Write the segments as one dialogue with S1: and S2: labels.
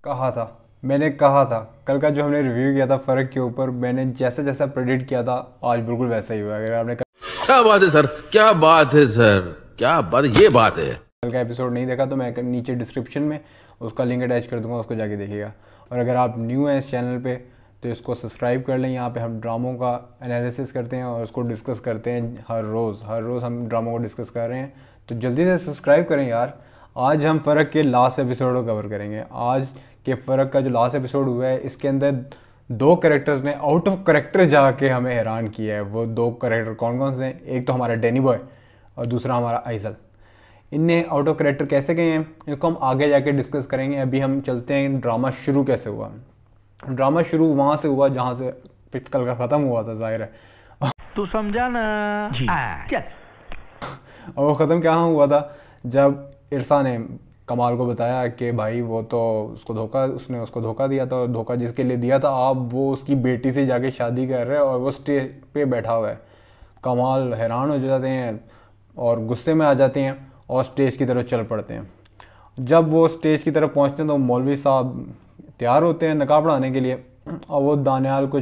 S1: कहा था मैंने कहा था कल का जो हमने रिव्यू किया था फ़र्क के ऊपर, मैंने जैसा जैसा प्रेडिक्ट किया था आज बिल्कुल वैसा ही हुआ। अगर आपने
S2: क्या बात है सर, क्या बात है सर, क्या बात, ये बात है।
S1: कल का एपिसोड नहीं देखा तो मैं नीचे डिस्क्रिप्शन में उसका लिंक अटैच कर दूंगा, उसको जाके देखिएगा। और अगर आप न्यू हैं इस चैनल पे तो इसको सब्सक्राइब कर लें। यहाँ पे हम ड्रामों का एनालिसिस करते हैं और उसको डिस्कस करते हैं हर रोज़ हम ड्रामों को डिस्कस कर रहे हैं, तो जल्दी से सब्सक्राइब करें यार। आज हम फ़र्क के लास्ट एपिसोड को कवर करेंगे। आज के फ़र्क का जो लास्ट एपिसोड हुआ है इसके अंदर दो कैरेक्टर्स ने आउट ऑफ करेक्टर जाके हमें हैरान किया है। वो दो कैरेक्टर कौन कौन से हैं? एक तो हमारा डैनी बॉय और दूसरा हमारा आइजल। इनने आउट ऑफ करेक्टर कैसे गए हैं इनको हम आगे जाके डिस्कस करेंगे। अभी हम चलते हैं ड्रामा शुरू कैसे हुआ। ड्रामा शुरू वहाँ से हुआ जहाँ से कल का ख़त्म हुआ था, जाहिर है
S3: तू समझा ना जी। चल।
S1: और वो ख़त्म क्या हुआ था जब इरसा ने कमाल को बताया कि भाई वो तो उसने उसको धोखा दिया था, और धोखा जिसके लिए दिया था आप वो उसकी बेटी से जाके शादी कर रहे हैं और वो स्टेज पे बैठा हुआ है। कमाल हैरान हो जाते हैं और गुस्से में आ जाते हैं और स्टेज की तरफ चल पड़ते हैं। जब वो स्टेज की तरफ पहुंचते हैं तो मौलवी साहब तैयार होते हैं नकाब पढ़ाने के लिए, और वो दानिश को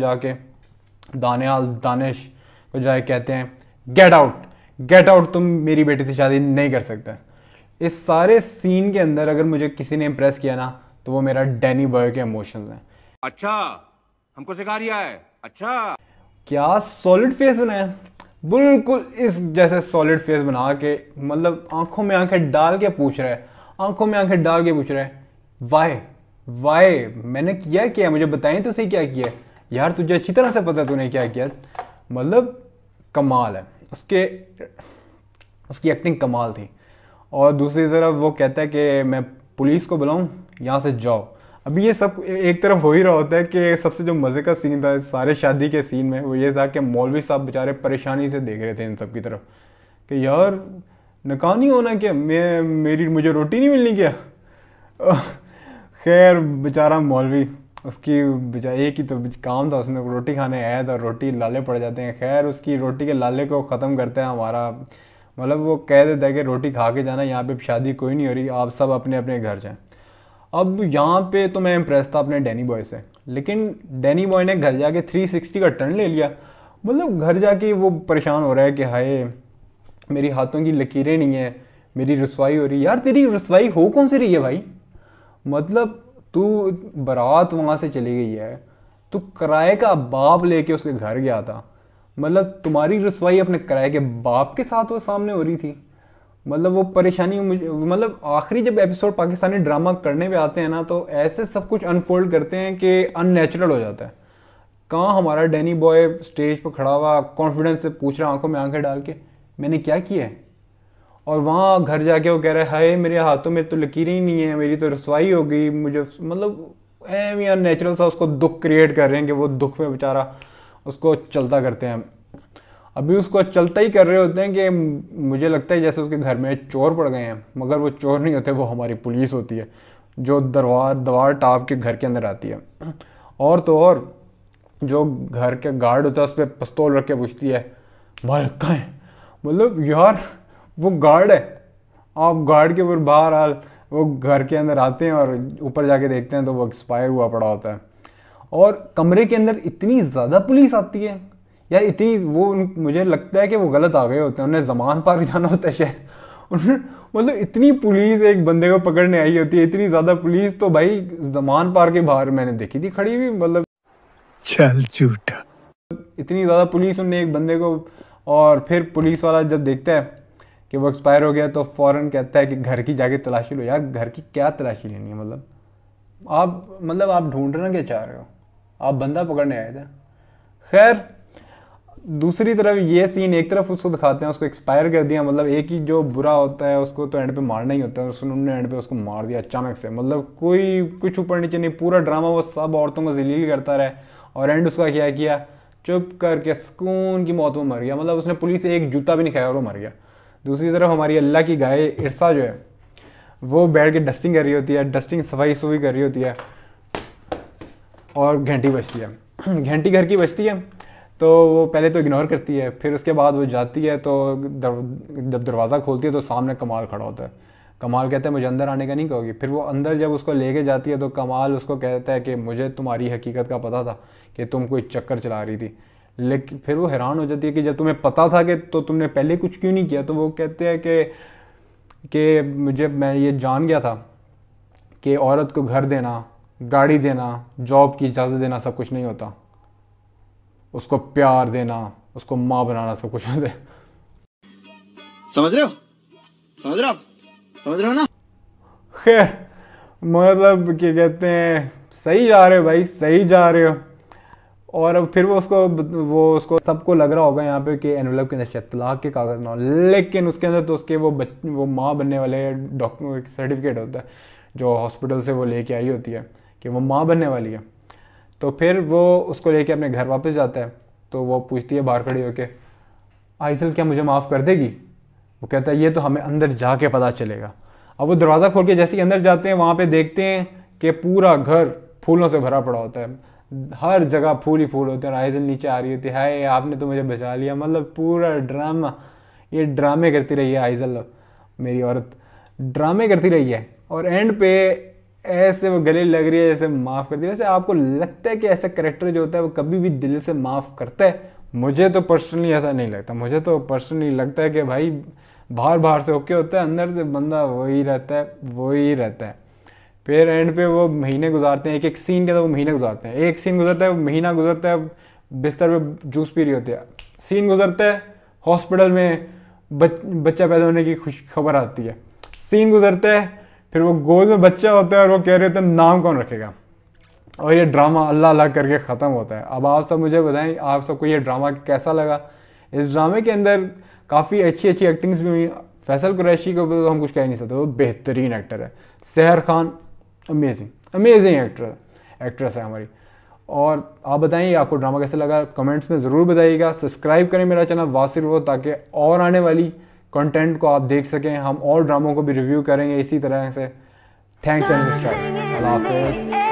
S1: जाके कहते हैं गेट आउट, तुम मेरी बेटी से शादी नहीं कर सकते। इस सारे सीन के अंदर अगर मुझे किसी ने इम्प्रेस किया ना तो वो मेरा डैनी बॉय के इमोशंस हैं।
S2: अच्छा, हमको सिखा रिया है। अच्छा,
S1: क्या सॉलिड फेस बनाया, बिल्कुल इस जैसे सॉलिड फेस बना के, मतलब आंखों में आंखें डाल के पूछ रहा है वाई मैंने किया मुझे बताएं तो सही क्या किया यार, तुझे अच्छी तरह से पता है तूने क्या किया। मतलब कमाल है उसकी एक्टिंग कमाल थी। और दूसरी तरफ वो कहता है कि मैं पुलिस को बुलाऊं, यहाँ से जाओ। अभी ये सब एक तरफ हो ही रहा होता है कि सबसे जो मज़े का सीन था सारे शादी के सीन में वो ये था कि मौलवी साहब बेचारे परेशानी से देख रहे थे इन सब की तरफ कि यार नकाह नहीं होना क्या, मुझे रोटी नहीं मिलनी क्या। खैर बेचारा मौलवी उसकी एक ही तो काम था, उसने रोटी खाने आया था, रोटी लाले पड़ जाते हैं। खैर उसकी रोटी के लाले को ख़त्म करते हैं हमारा, मतलब वो कह देता है कि रोटी खा के जाना, यहाँ पे शादी कोई नहीं हो रही, आप सब अपने अपने घर जाएं। अब यहाँ पे तो मैं इम्प्रेस था अपने डैनी बॉय से, लेकिन डैनी बॉय ने घर जाके 360 का टर्न ले लिया। मतलब घर जाके वो परेशान हो रहा है कि हाय मेरी हाथों की लकीरें नहीं है, मेरी रसवाई हो रही है। यार तेरी रसवाई हो कौन सी रही है भाई, मतलब तू बारात वहाँ से चली गई है, तू किराए का बाप लेके उसके घर गया था, मतलब तुम्हारी रसवाई अपने किराए के बाप के साथ वो सामने हो रही थी। मतलब वो परेशानी मुझे, मतलब आखिरी जब एपिसोड पाकिस्तानी ड्रामा करने पे आते हैं ना तो ऐसे सब कुछ अनफोल्ड करते हैं कि अननेचुरल हो जाता है। कहाँ हमारा डैनी बॉय स्टेज पर खड़ा हुआ कॉन्फिडेंस से पूछ रहा आंखों में आंखें डाल के मैंने क्या किया है, और वहाँ घर जाके वो कह रहा है हाय मेरे हाथों में तो लकीरें ही नहीं है, मेरी तो रसवाई हो गई मुझे। मतलब एम या नेचुरल सा उसको दुख क्रिएट कर रहे हैं कि वो दुख में बेचारा उसको चलता करते हैं। अभी उसको चलता ही कर रहे होते हैं कि मुझे लगता है जैसे उसके घर में चोर पड़ गए हैं, मगर वो चोर नहीं होते, वो हमारी पुलिस होती है जो दरबार टाप के घर के अंदर आती है। और तो और जो घर के गार्ड होता है उस पर पिस्तौल रख के पूछती है मालिक कहाँ है। मतलब यार वो गार्ड है, आप गार्ड के ऊपर बाहर वो घर के अंदर आते हैं और ऊपर जाके देखते हैं तो वो एक्सपायर हुआ पड़ा होता है। और कमरे के अंदर इतनी ज़्यादा पुलिस आती है यार, इतनी वो मुझे लगता है कि वो गलत आ गए होते हैं, उन्हें ज़मान पार्क जाना होता है शायद। मतलब इतनी पुलिस एक बंदे को पकड़ने आई होती है, इतनी ज़्यादा पुलिस तो भाई ज़मान पार्क के बाहर मैंने देखी थी खड़ी हुई। मतलब
S4: चल झूठा,
S1: इतनी ज़्यादा पुलिस उनने एक बंदे को। और फिर पुलिस वाला जब देखता है कि वो एक्सपायर हो गया तो फ़ौरन कहता है कि घर की जाके तलाशी लो। यार घर की क्या तलाशी लेनी है, मतलब आप ढूंढ रहे क्या चाह रहे हो, आप बंदा पकड़ने आए थे। खैर दूसरी तरफ ये सीन एक तरफ उसको दिखाते हैं उसको एक्सपायर कर दिया, मतलब एक ही जो बुरा होता है उसको तो एंड पे मारना ही होता है, उन्होंने एंड पे उसको मार दिया अचानक से। मतलब कोई कुछ ऊपर नीचे नहीं, पूरा ड्रामा वो सब औरतों को जलील करता रहे और एंड उसका क्या किया, चुप करके सुकून की मौत में मर गया। मतलब उसने पुलिस से एक जूता भी नहीं खाया और वो मर गया। दूसरी तरफ हमारी अल्लाह की गाय इरसा जो है वो बैठ के डस्टिंग कर रही होती है, डस्टिंग सफाई सुफाई कर रही होती है और घंटी बजती है। घंटी घर की बजती है तो वो पहले तो इग्नोर करती है, फिर उसके बाद वो जाती है तो जब दरवाज़ा खोलती है तो सामने कमाल खड़ा होता है। कमाल कहता है मुझे अंदर आने का नहीं कहोगी। फिर वो अंदर जब उसको लेके जाती है तो कमाल उसको कहता है कि मुझे तुम्हारी हकीकत का पता था कि तुम कोई चक्कर चला रही थी, लेकिन फिर वो हैरान हो जाती है कि जब तुम्हें पता था कि तो तुमने पहले कुछ क्यों नहीं किया। तो वो कहते हैं कि मैं ये जान गया था कि औरत को घर देना, गाड़ी देना, जॉब की इजाज़त देना सब कुछ नहीं होता, उसको प्यार देना, उसको माँ बनाना सब कुछ होता है।
S5: समझ रहे हो? समझ रहे हो आप? समझ रहे हो ना?
S1: खैर मतलब क्या कहते हैं, सही जा रहे हो भाई, सही जा रहे हो। और अब फिर वो उसको सबको लग रहा होगा यहाँ पे कि एनवेलप के अंदर शायद तलाक के कागज़ ना हो, लेकिन उसके अंदर तो उसके वो माँ बनने वाले डॉक्टर सर्टिफिकेट होता है जो हॉस्पिटल से वो लेके आई होती है कि वो माँ बनने वाली है। तो फिर वो उसको लेके अपने घर वापस जाता है। तो वो पूछती है बाहर खड़ी होके, आइसल क्या मुझे माफ़ कर देगी? वो कहता है ये तो हमें अंदर जाके पता चलेगा। अब वो दरवाज़ा खोल के जैसे ही अंदर जाते हैं वहाँ पे देखते हैं कि पूरा घर फूलों से भरा पड़ा होता है, हर जगह फूल ही फूल होते हैं। आइसल नीचे आ रही होती है, हाय आपने तो मुझे बचा लिया। मतलब पूरा ड्रामा, ये ड्रामे करती रही है आइसल, मेरी औरत ड्रामे करती रही है। और एंड पे ऐसे वो गले लग रही है जैसे माफ़ कर दी। वैसे आपको लगता है कि ऐसा करेक्टर जो होता है वो कभी भी दिल से माफ़ करता है? मुझे तो पर्सनली ऐसा नहीं लगता। मुझे तो पर्सनली लगता है कि भाई बाहर से ओके होता है, अंदर से बंदा वही रहता है। फिर एंड पे वो महीने गुजारते हैं, एक सीन के अंदर वो महीने गुजारते हैं। एक सीन गुजरता है, महीना गुजरता है, बिस्तर पे जूस पी रही होती है। सीन गुजरता है, हॉस्पिटल में बच्चा पैदा होने की खुश खबर आती है। सीन गुजरता है, फिर वो गोद में बच्चा होता है और वो कह रहे होते हैं नाम कौन रखेगा। और ये ड्रामा अल्लाह अल्लाह करके ख़त्म होता है। अब आप सब मुझे बताएं आप सबको ये ड्रामा कैसा लगा। इस ड्रामे के अंदर काफ़ी अच्छी एक्टिंग्स भी हुई। फैसल कुरैशी को तो हम कुछ कह नहीं सकते, वो बेहतरीन एक्टर है। सहर खान अमेजिंग एक्ट्रेस है हमारी। और आप बताइए आपको ड्रामा कैसा लगा, कमेंट्स में ज़रूर बताइएगा। सब्सक्राइब करें मेरा चैनल वासिर वो, ताकि और आने वाली कंटेंट को आप देख सकें। हम और ड्रामों को भी रिव्यू करेंगे इसी तरह से। Thanks and subscribe. अल्लाह हाफिज़।